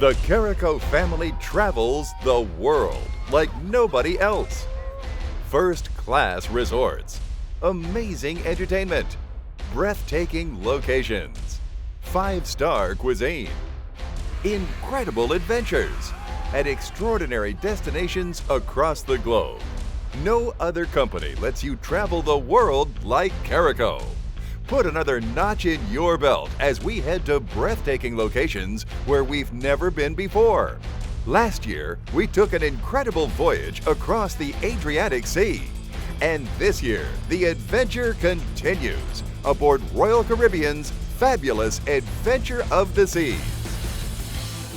The Carico family travels the world like nobody else. First-class resorts, amazing entertainment, breathtaking locations, five-star cuisine, incredible adventures, and extraordinary destinations across the globe. No other company lets you travel the world like Carico. Put another notch in your belt as we head to breathtaking locations where we've never been before. Last year, we took an incredible voyage across the Adriatic Sea. And this year, the adventure continues aboard Royal Caribbean's fabulous Adventure of the Seas.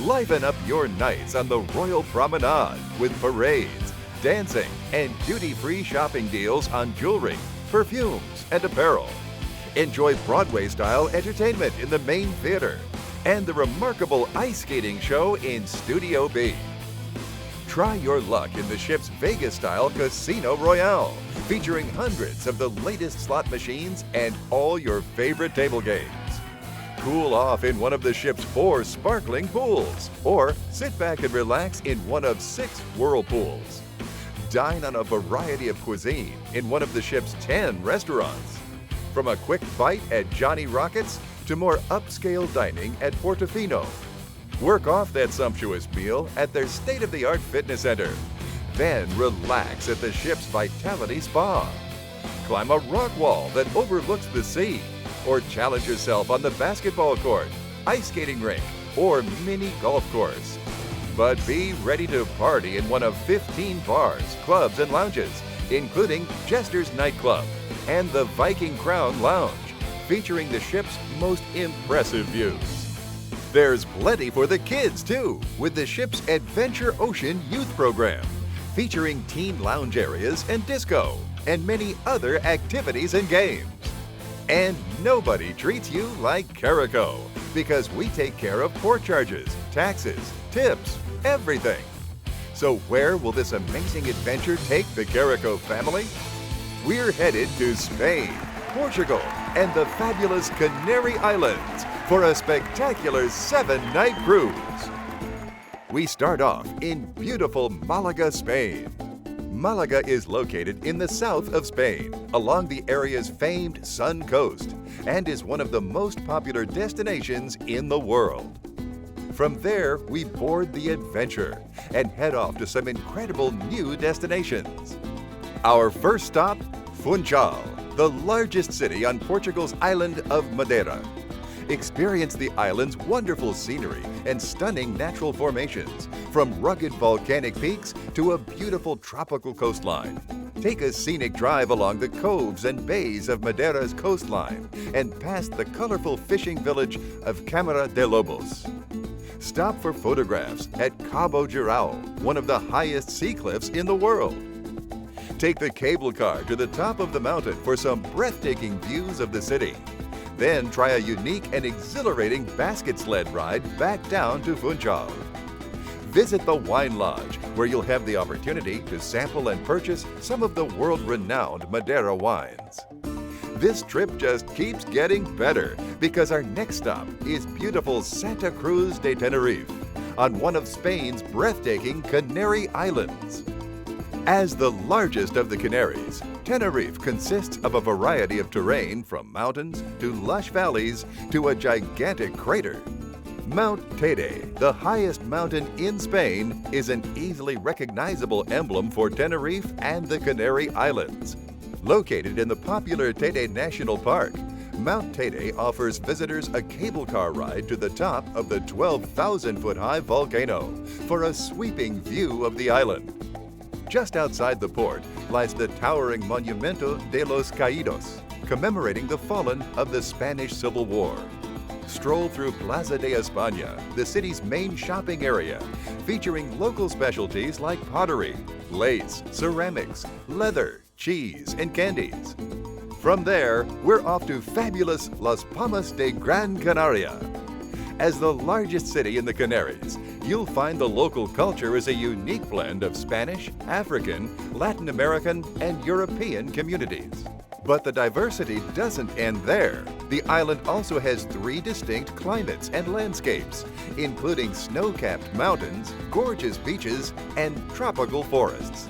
Liven up your nights on the Royal Promenade with parades, dancing, and duty-free shopping deals on jewelry, perfumes, and apparel. Enjoy Broadway-style entertainment in the main theater and the remarkable ice skating show in Studio B. Try your luck in the ship's Vegas-style Casino Royale, featuring hundreds of the latest slot machines and all your favorite table games. Cool off in one of the ship's 4 sparkling pools, or sit back and relax in one of 6 whirlpools. Dine on a variety of cuisine in one of the ship's 10 restaurants. From a quick bite at Johnny Rockets to more upscale dining at Portofino. Work off that sumptuous meal at their state-of-the-art fitness center. Then relax at the ship's Vitality Spa. Climb a rock wall that overlooks the sea, or challenge yourself on the basketball court, ice skating rink, or mini golf course. But be ready to party in one of 15 bars, clubs, and lounges, including Jester's Nightclub and the Viking Crown Lounge, featuring the ship's most impressive views. There's plenty for the kids, too, with the ship's Adventure Ocean Youth Program, featuring teen lounge areas and disco, and many other activities and games. And nobody treats you like Carico, because we take care of port charges, taxes, tips, everything. So where will this amazing adventure take the Carico family? We're headed to Spain, Portugal, and the fabulous Canary Islands for a spectacular 7-night cruise. We start off in beautiful Malaga, Spain. Malaga is located in the south of Spain, along the area's famed Sun Coast, and is one of the most popular destinations in the world. From there, we board the Adventure and head off to some incredible new destinations. Our first stop, Funchal, the largest city on Portugal's island of Madeira. Experience the island's wonderful scenery and stunning natural formations, from rugged volcanic peaks to a beautiful tropical coastline. Take a scenic drive along the coves and bays of Madeira's coastline and past the colorful fishing village of Câmara de Lobos. Stop for photographs at Cabo Geral, one of the highest sea cliffs in the world. Take the cable car to the top of the mountain for some breathtaking views of the city. Then try a unique and exhilarating basket sled ride back down to Funchal. Visit the Wine Lodge, where you'll have the opportunity to sample and purchase some of the world-renowned Madeira wines. This trip just keeps getting better because our next stop is beautiful Santa Cruz de Tenerife on one of Spain's breathtaking Canary Islands. As the largest of the Canaries, Tenerife consists of a variety of terrain from mountains to lush valleys to a gigantic crater. Mount Teide, the highest mountain in Spain, is an easily recognizable emblem for Tenerife and the Canary Islands. Located in the popular Teide National Park, Mount Teide offers visitors a cable car ride to the top of the 12,000-foot-high volcano for a sweeping view of the island. Just outside the port lies the towering Monumento de los Caídos, commemorating the fallen of the Spanish Civil War. Stroll through Plaza de España, the city's main shopping area, featuring local specialties like pottery, lace, ceramics, leather, cheese, and candies. From there, we're off to fabulous Las Palmas de Gran Canaria. As the largest city in the Canaries, you'll find the local culture is a unique blend of Spanish, African, Latin American, and European communities. But the diversity doesn't end there. The island also has 3 distinct climates and landscapes, including snow-capped mountains, gorgeous beaches, and tropical forests.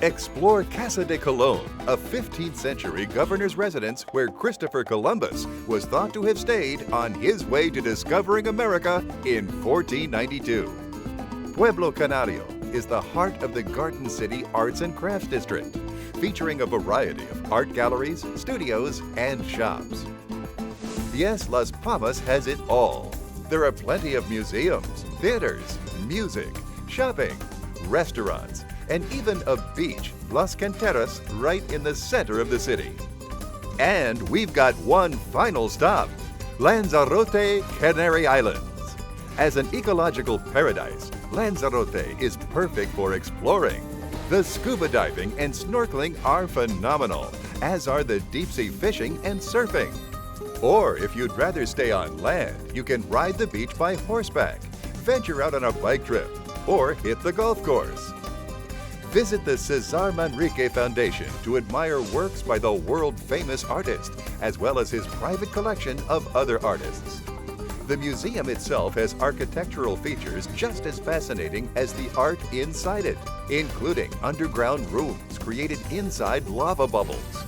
Explore Casa de Colón, a 15th century governor's residence where Christopher Columbus was thought to have stayed on his way to discovering America in 1492. Pueblo Canario is the heart of the Garden City Arts and Crafts District, featuring a variety of art galleries, studios, and shops. Yes, Las Palmas has it all. There are plenty of museums, theaters, music, shopping, restaurants, and even a beach, Las Canteras, right in the center of the city. And we've got one final stop, Lanzarote, Canary Islands. As an ecological paradise, Lanzarote is perfect for exploring. The scuba diving and snorkeling are phenomenal, as are the deep-sea fishing and surfing. Or if you'd rather stay on land, you can ride the beach by horseback, venture out on a bike trip, or hit the golf course. Visit the Cesar Manrique Foundation to admire works by the world-famous artist, as well as his private collection of other artists. The museum itself has architectural features just as fascinating as the art inside it, including underground rooms created inside lava bubbles.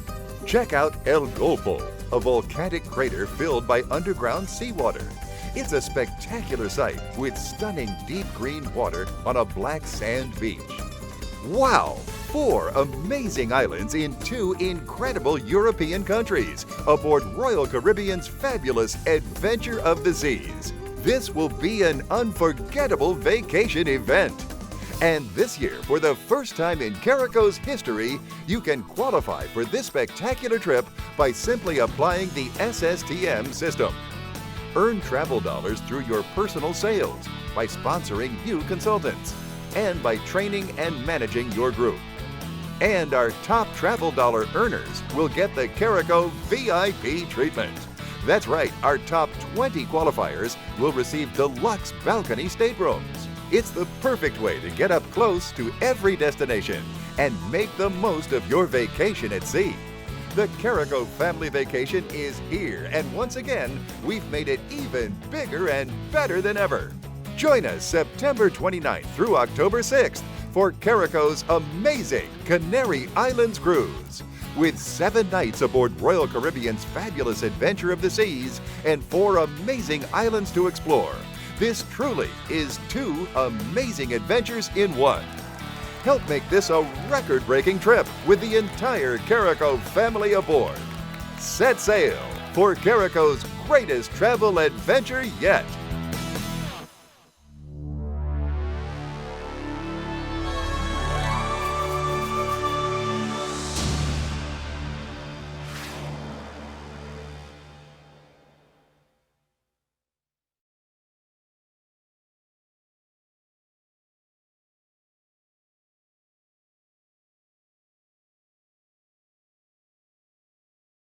Check out El Golfo, a volcanic crater filled by underground seawater. It's a spectacular sight with stunning deep green water on a black sand beach. Wow! 4 amazing islands in 2 incredible European countries aboard Royal Caribbean's fabulous Adventure of the Seas. This will be an unforgettable vacation event. And this year, for the first time in Carico's history, you can qualify for this spectacular trip by simply applying the SSTM system. Earn travel dollars through your personal sales, by sponsoring new consultants, and by training and managing your group. And our top travel dollar earners will get the Carico VIP treatment. That's right, our top 20 qualifiers will receive deluxe balcony staterooms. It's the perfect way to get up close to every destination and make the most of your vacation at sea. The Carico Family Vacation is here, and once again, we've made it even bigger and better than ever. Join us September 29th through October 6th for Carico's amazing Canary Islands cruise. With 7 nights aboard Royal Caribbean's fabulous Adventure of the Seas and 4 amazing islands to explore, this truly is 2 amazing adventures in one. Help make this a record-breaking trip with the entire Carico family aboard. Set sail for Carico's greatest travel adventure yet.